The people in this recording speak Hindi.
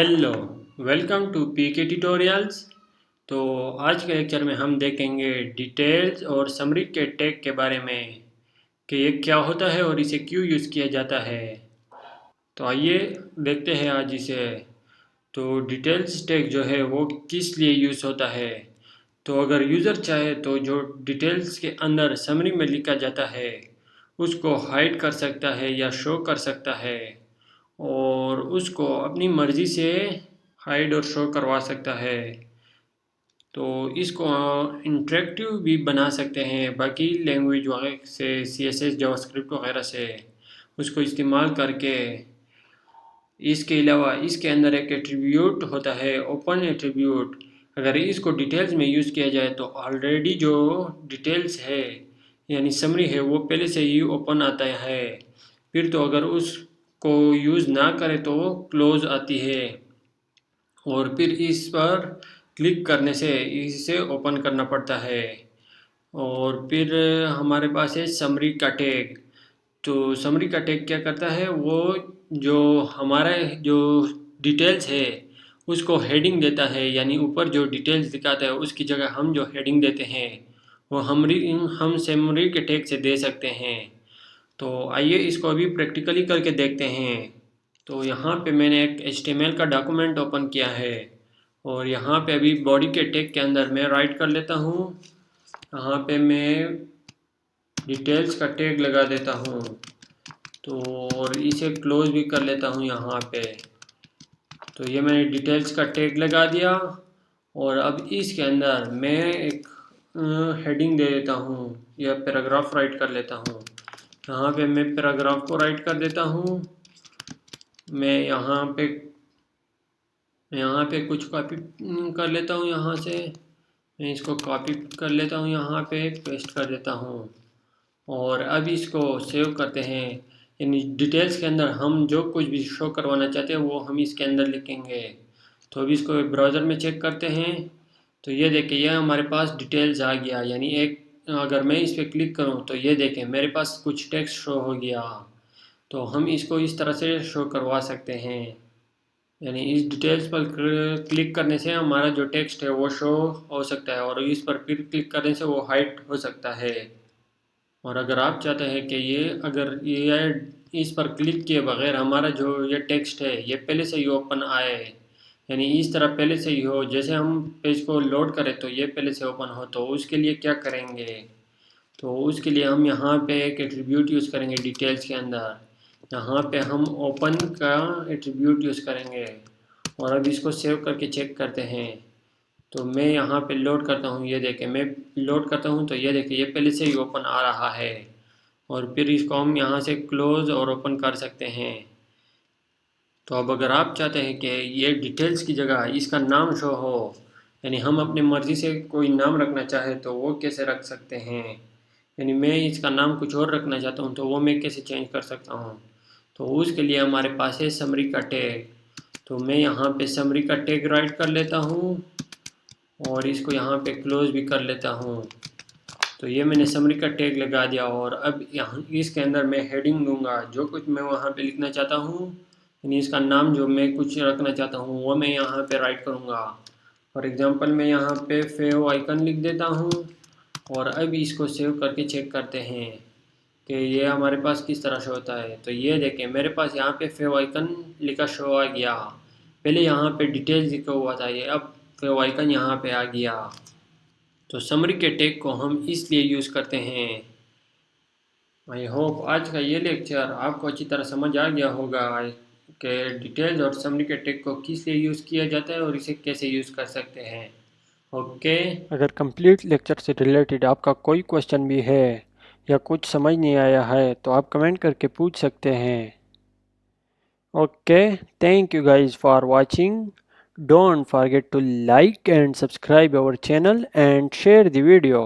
Hello, welcome to PK tutorials. तो आज के लेक्चर में हम देखेंगे डिटेल्स और समरी के टैग के बारे में कि ये क्या होता है और इसे क्यों यूज़ किया जाता है। तो आइए देखते हैं आज इसे। तो डिटेल्स टैग जो है वो किस लिए यूज़ होता है। तो अगर यूज़र चाहे तो जो डिटेल्स के अंदर समरी में लिखा जाता है उसको हाइड कर सकता है या शो कर सकता है, और उसको अपनी मर्ज़ी से हाइड और शो करवा सकता है। तो इसको इंटरेक्टिव भी बना सकते हैं बाकी लैंग्वेज वगैरह से, CSS जावास्क्रिप्ट वगैरह से उसको इस्तेमाल करके। इसके अलावा इसके अंदर एक एट्रीब्यूट होता है, ओपन एट्रीब्यूट। अगर इसको डिटेल्स में यूज़ किया जाए तो ऑलरेडी जो डिटेल्स है यानी समरी है वो पहले से ही ओपन आता है। फिर तो अगर उसको यूज़ ना करें तो क्लोज आती है, और फिर इस पर क्लिक करने से इसे ओपन करना पड़ता है। और फिर हमारे पास है समरी का टैग। तो समरी का टैग क्या करता है, वो जो हमारा जो डिटेल्स है उसको हेडिंग देता है, यानी ऊपर जो डिटेल्स दिखाता है उसकी जगह हम जो हेडिंग देते हैं वो हम समरी के टैग से दे सकते हैं। तो आइए इसको अभी प्रैक्टिकली करके देखते हैं। तो यहाँ पे मैंने एक HTML का डॉक्यूमेंट ओपन किया है, और यहाँ पे अभी बॉडी के टैग के अंदर मैं राइट कर लेता हूँ। यहाँ पे मैं डिटेल्स का टैग लगा देता हूँ, तो और इसे क्लोज भी कर लेता हूँ यहाँ पे। तो ये मैंने डिटेल्स का टैग लगा दिया, और अब इसके अंदर मैं एक हेडिंग दे देता हूँ या पैराग्राफ राइट कर लेता हूँ। यहाँ पे मैं पैराग्राफ को राइट कर देता हूँ। मैं यहाँ पे कुछ कॉपी कर लेता हूँ, यहाँ से मैं इसको कॉपी कर लेता हूँ, यहाँ पे पेस्ट कर देता हूँ। और अब इसको सेव करते हैं। यानी डिटेल्स के अंदर हम जो कुछ भी शो करवाना चाहते हैं वो हम इसके अंदर लिखेंगे। तो अभी इसको ब्राउज़र में चेक करते हैं। तो ये देखें, यह हमारे पास डिटेल्स आ गया। यानी एक अगर मैं इस पर क्लिक करूँ तो ये देखें मेरे पास कुछ टेक्स्ट शो हो गया। तो हम इसको इस तरह से शो करवा सकते हैं। यानी इस डिटेल्स पर क्लिक करने से हमारा जो टेक्स्ट है वो शो हो सकता है, और इस पर फिर क्लिक करने से वो हाइड हो सकता है। और अगर आप चाहते हैं कि ये इस पर क्लिक किए बगैर हमारा जो ये टेक्स्ट है ये पहले से ही ओपन आए, यानी इस तरह पहले से ही हो, जैसे हम पेज को लोड करें तो ये पहले से ओपन हो, तो उसके लिए क्या करेंगे। तो उसके लिए हम यहाँ पे एक एट्रीब्यूट यूज़ करेंगे डिटेल्स के अंदर। यहाँ पे हम ओपन का एट्रीब्यूट यूज़ करेंगे, और अब इसको सेव करके चेक करते हैं। तो मैं यहाँ पे लोड करता हूँ, ये देखें मैं लोड करता हूँ तो ये देखें ये पहले से ही ओपन आ रहा है। और फिर इसको हम यहाँ से क्लोज़ और ओपन कर सकते हैं। तो अब अगर आप चाहते हैं कि ये डिटेल्स की जगह इसका नाम शो हो, यानी हम अपनी मर्ज़ी से कोई नाम रखना चाहे तो वो कैसे रख सकते हैं। यानी मैं इसका नाम कुछ और रखना चाहता हूँ तो वो मैं कैसे चेंज कर सकता हूँ। तो उसके लिए हमारे पास है समरी का टैग। तो मैं यहाँ पे समरी का टैग राइट कर लेता हूँ, और इसको यहाँ पे क्लोज़ भी कर लेता हूँ। तो ये मैंने समरी का टैग लगा दिया, और अब यहाँ इसके अंदर मैं हेडिंग दूंगा जो कुछ मैं वहाँ पे लिखना चाहता हूँ, यानी इसका नाम जो मैं कुछ रखना चाहता हूँ वो मैं यहाँ पे राइट करूँगा। फॉर एग्ज़ाम्पल मैं यहाँ पे फेव आइकन लिख देता हूँ, और अब इसको सेव करके चेक करते हैं कि ये हमारे पास किस तरह से होता है। तो ये देखें मेरे पास यहाँ पे फेव आइकन लिखा शो आ गया। पहले यहाँ पे डिटेल्स लिखा हुआ था, ये अब फेव आइकन यहाँ पे आ गया। तो समरी के टैग को हम इसलिए यूज़ करते हैं। आई होप आज का ये लेक्चर आपको अच्छी तरह समझ आ गया होगा कि डिटेल्स और समरी के टैग को किस लिए यूज़ किया जाता है और इसे कैसे यूज़ कर सकते हैं। ओके। अगर कंप्लीट लेक्चर से रिलेटेड आपका कोई क्वेश्चन भी है या कुछ समझ नहीं आया है तो आप कमेंट करके पूछ सकते हैं। Okay, thank you guys for watching. Don't forget to like and subscribe our channel and share the video.